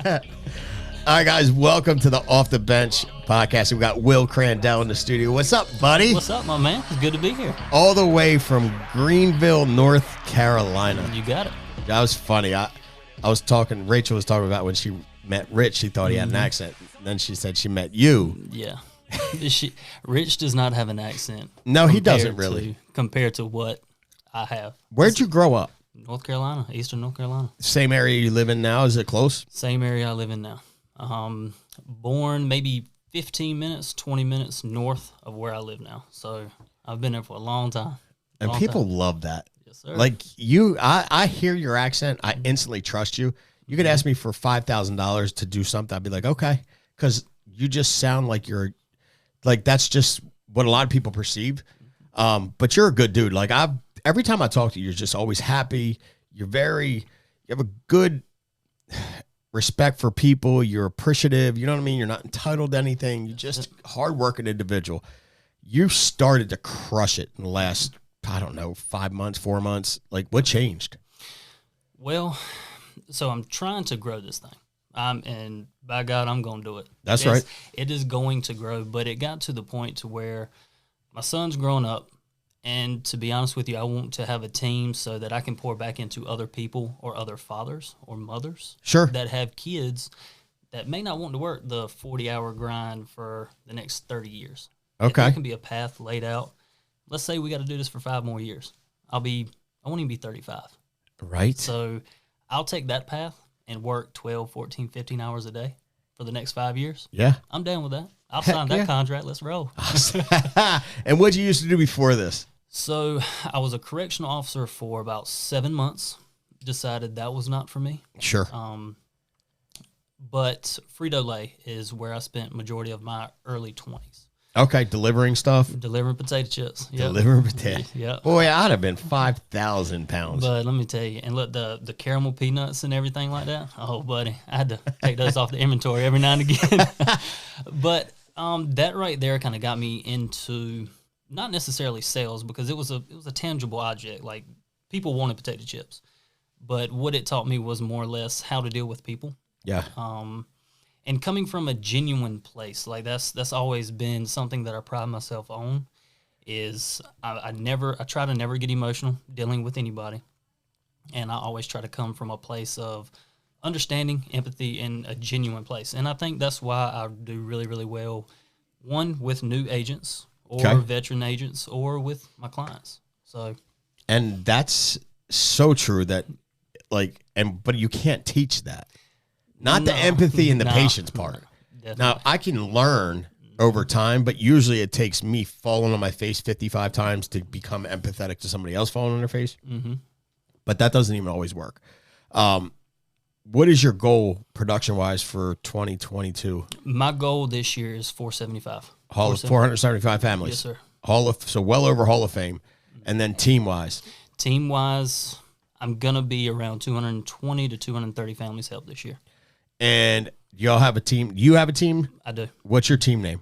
All right, guys, welcome to the Off the Bench podcast. We got Will Crandell in the studio. What's up, buddy? What's up, my man? It's good to be here. All the way from Greenville, North Carolina. You got it. That was funny. Rachel was talking about when she met Rich, she thought he had an accent. Then she said she met you. Yeah. Rich does not have an accent. No, he doesn't really. Compared to what I have. Where'd you grow up? North Carolina, Eastern North Carolina. Same area you live in now? Is it close? Same area I live in now. Born maybe 15 minutes, 20 minutes north of where I live now. So I've been there for a long time. And people love that. Yes, sir. Like you, I hear your accent. I instantly trust you. You could ask me for $5,000 to do something. I'd be like, okay. Because you just sound like that's just what a lot of people perceive. But you're a good dude. Like every time I talk to you, you're just always happy. You have a good respect for people. You're appreciative. You know what I mean? You're not entitled to anything. You're just a hardworking individual. You started to crush it in the last, 5 months, 4 months. Like, what changed? Well, so I'm trying to grow this thing. And by God, I'm going to do it. That's right. It is going to grow, but it got to the point to where my son's grown up. And to be honest with you, I want to have a team so that I can pour back into other people or other fathers or mothers that have kids that may not want to work the 40-hour grind for the next 30 years. Okay. If there can be a path laid out. Let's say we got to do this for 5 more years. I won't even be 35. Right. So I'll take that path and work 12, 14, 15 hours a day for the next 5 years. Yeah. I'm down with that. I'll sign that contract. Let's roll. And what did you used to do before this? So I was a correctional officer for about 7 months. Decided that was not for me. Sure. But Frito-Lay is where I spent majority of my early 20s. Okay, delivering stuff? Delivering potato chips. Yep. Delivering potato. Yeah. Boy, I'd have been 5,000 pounds. But let me tell you, and look, the caramel peanuts and everything like that, oh, buddy, I had to take those off the inventory every now and again. But that right there kind of got me into not necessarily sales because it was a tangible object. Like, people wanted potato chips. But what it taught me was more or less how to deal with people. Yeah. And coming from a genuine place, like that's always been something that I pride myself on, is I try to never get emotional dealing with anybody. And I always try to come from a place of understanding, empathy, and a genuine place. And I think that's why I do really, really well, one, with new agents or veteran agents or with my clients. And that's so true that, but you can't teach that. Not the empathy and the patience part. Now, I can learn over time, but usually it takes me falling on my face 55 times to become empathetic to somebody else falling on their face. Mm-hmm. But that doesn't even always work. What is your goal production-wise for 2022? My goal this year is 475. 475 families. Yes, sir. So well over Hall of Fame. And then team-wise? Team-wise, I'm going to be around 220 to 230 families helped this year. And y'all have a team? You have a team? I do. What's your team name?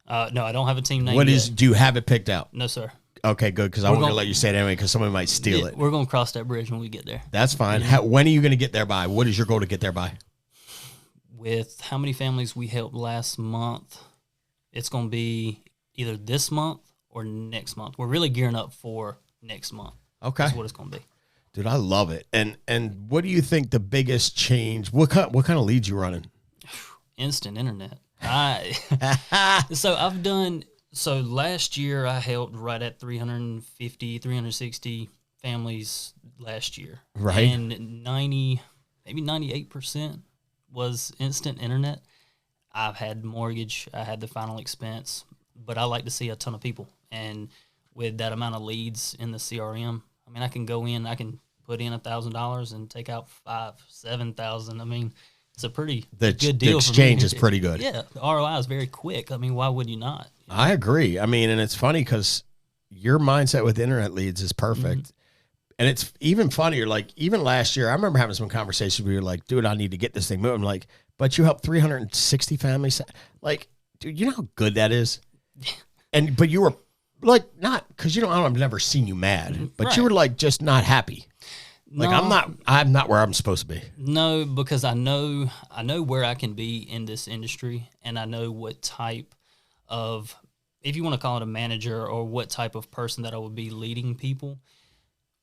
No, I don't have a team name yet. Do you have it picked out? No, sir. Okay, good, because I want to let you say it anyway, because somebody might steal it. We're going to cross that bridge when we get there. That's fine. When are you going to get there by? What is your goal to get there by? With how many families we helped last month, it's going to be either this month or next month. We're really gearing up for next month. Okay. That's what it's going to be. Dude, I love it. And what do you think the biggest change? What kind of leads you running? Instant internet. So last year I helped right at 350, 360 families last year. Right. And 98% was instant internet. I've had mortgage, I had the final expense, but I like to see a ton of people. And with that amount of leads in the CRM, I mean, I can go in, I can put in $1,000 and take out $7,000. I mean, it's a pretty good deal. The exchange is pretty good. Yeah, the ROI is very quick. I mean, why would you not? You know? I agree. I mean, and it's funny because your mindset with internet leads is perfect. Mm-hmm. And it's even funnier. Like, even last year, I remember having some conversations where you're like, dude, I need to get this thing moving. I'm like, but you helped 360 families. Like, dude, you know how good that is? But you were like, not, because I've never seen you mad, but you were like just not happy. Like No. I'm not where I'm supposed to be. No, because I know where I can be in this industry, and I know what type of, if you want to call it a manager, or what type of person that I would be leading people.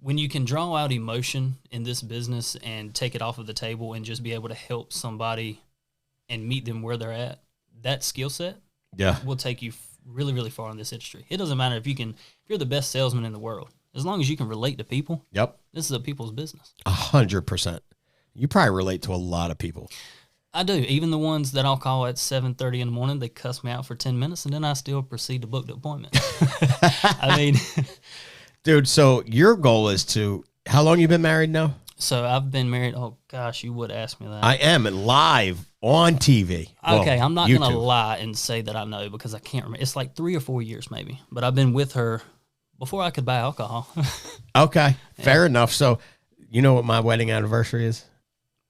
When you can draw out emotion in this business and take it off of the table and just be able to help somebody and meet them where they're at, that skill set will take you really, really far in this industry. It doesn't matter if you're the best salesman in the world. As long as you can relate to people, this is a people's business. 100%. You probably relate to a lot of people. I do. Even the ones that I'll call at 7:30 in the morning, they cuss me out for 10 minutes, and then I still proceed to book the appointment. I mean, dude, so your goal is to, how long you been married now? So I've been married. Oh gosh, you would ask me that. I am live on TV. Okay, well, I'm not YouTube. going to lie and say that I know, because I can't remember. It's like 3 or 4 years maybe, but I've been with her before I could buy alcohol. Okay, fair enough. So you know what my wedding anniversary is?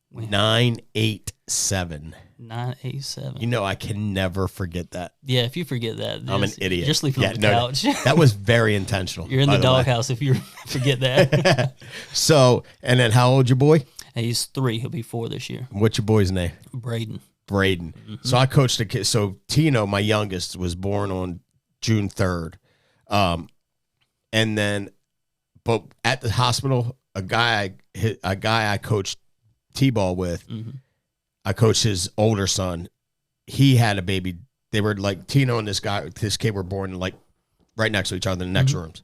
When? 9/8/7. 9/8/7. You know I can never forget that. Yeah, if you forget that, I'm an idiot. You're sleeping on the couch. That was very intentional. You're in the doghouse if you forget that. So, and then how old your boy? He's 3. He'll be 4 this year. What's your boy's name? Braden. Mm-hmm. So I coached a kid. So Tino, my youngest, was born on June 3rd. And then, but at the hospital, a guy I coached T-ball with, I coached his older son. He had a baby. They were like, Tino and this kid were born like right next to each other in the next rooms.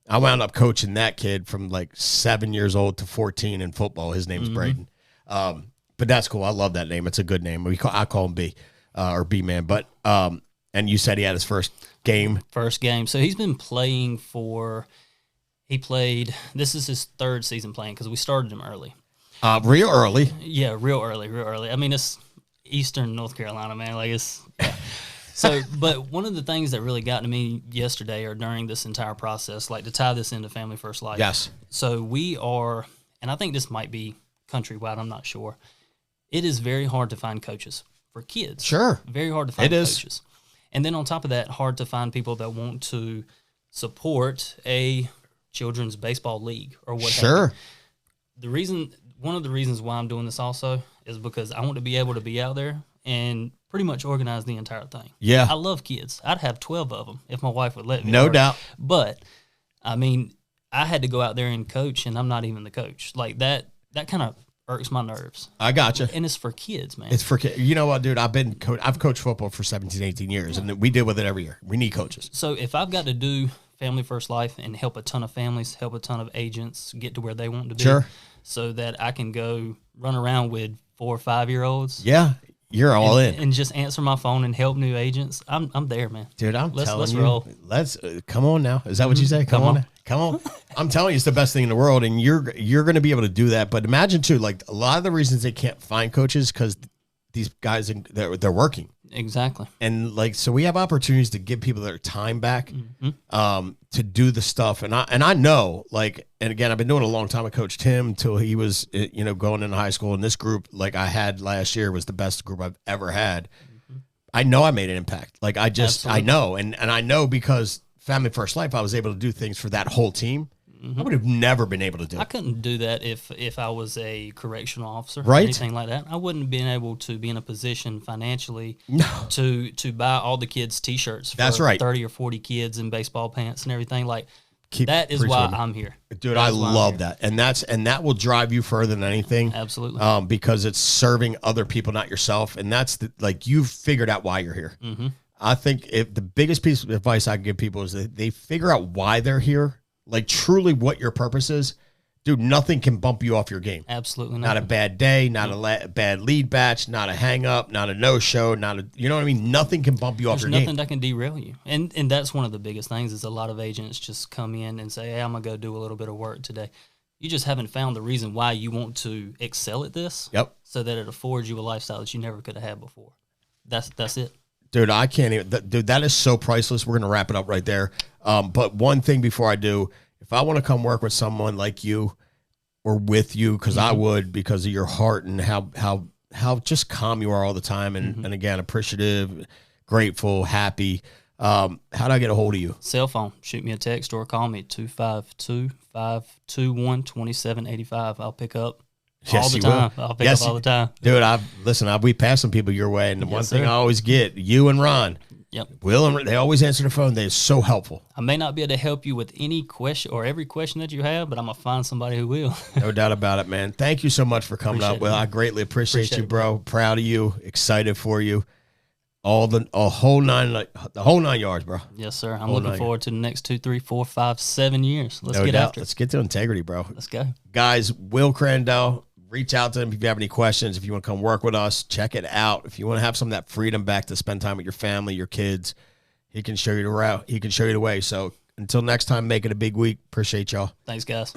I wound up coaching that kid from like 7 years old to 14 in football. His name's Braden. But that's cool. I love that name. It's a good name. I call him B, or B man. But and you said he had his first game. So he's been playing this is his 3rd season playing, because we started him early. Real early. Yeah, real early. I mean, it's Eastern North Carolina, man. Like, it's so. But one of the things that really got to me yesterday, or during this entire process, like to tie this into Family First Life. Yes. So we are, and I think this might be countrywide. I'm not sure. It is very hard to find coaches for kids. Sure. Very hard to find coaches. It is. And then on top of that, hard to find people that want to support a children's baseball league or what have you. One of the reasons why I'm doing this also is because I want to be able to be out there and pretty much organize the entire thing. Yeah. I love kids. I'd have 12 of them if my wife would let me. No doubt. But, I mean, I had to go out there and coach, and I'm not even the coach. Like, that kind of irks my nerves. I gotcha. And it's for kids, man. It's for kids. You know what, dude? I've coached football for 17, 18 years, and we deal with it every year. We need coaches. So if I've got to do Family First Life and help a ton of families, help a ton of agents get to where they want to be, so that I can go run around with 4 or 5 year olds. Yeah, you're all in. And just answer my phone and help new agents. I'm there, man. Dude, let's roll. Let's come on now. Is that what you say? Come on. I'm telling you, it's the best thing in the world, and you're going to be able to do that. But imagine too, like a lot of the reasons they can't find coaches because these guys they're working. Exactly. And like, so we have opportunities to give people their time back, to do the stuff. And I know, like, and again, I've been doing it a long time. I coached him till he was, going into high school. And this group, like I had last year, was the best group I've ever had. I know I made an impact. Like I know. And I know because Family First Life, I was able to do things for that whole team. I would have never been able to do it. I couldn't do that if I was a correctional officer right? Or anything like that. I wouldn't have been able to be in a position financially to buy all the kids T-shirts for That's right. 30 or 40 kids in baseball pants and everything. Like, that is why I'm here. Dude, I love that. And that will drive you further than anything. Absolutely. Because it's serving other people, not yourself. And that's you've figured out why you're here. I think the biggest piece of advice I can give people is that they figure out why they're here. Like truly what your purpose is, dude, nothing can bump you off your game. Absolutely not a bad day, not a bad lead batch, not a hang up, not a no-show, you know what I mean? Nothing can bump you off your game. There's nothing that can derail you. And that's one of the biggest things is a lot of agents just come in and say, hey, I'm going to go do a little bit of work today. You just haven't found the reason why you want to excel at this. Yep. So that it affords you a lifestyle that you never could have had before. That's it. Dude, I can't even. Dude, that is so priceless. We're going to wrap it up right there. But one thing before I do, if I want to come work with someone like you or with you, because I would, because of your heart and how just calm you are all the time, and again, appreciative, grateful, happy. How do I get a hold of you? Cell phone. Shoot me a text or call me at 521-2785. I'll pick up Yes, all the you time. will. I'll pick Yes, up all the time. Dude, we pass some people your way, and the one thing sir. I always get, you and Ron, Yep. Will and they always answer the phone. They're so helpful. I may not be able to help you with any question or every question that you have, but I'm going to find somebody who will. No doubt about it, man. Thank you so much for coming up, Will. I greatly appreciate you, bro. Proud of you. Excited for you. The whole nine yards, bro. Yes, sir. I'm looking forward to the next 2, 3, 4, 5, 7 years. Let's get after it. Let's get to integrity, bro. Let's go. Guys, Will Crandell, reach out to him if you have any questions. If you want to come work with us, check it out. If you want to have some of that freedom back to spend time with your family, your kids, he can show you the route. He can show you the way. So until next time, make it a big week. Appreciate y'all. Thanks, guys.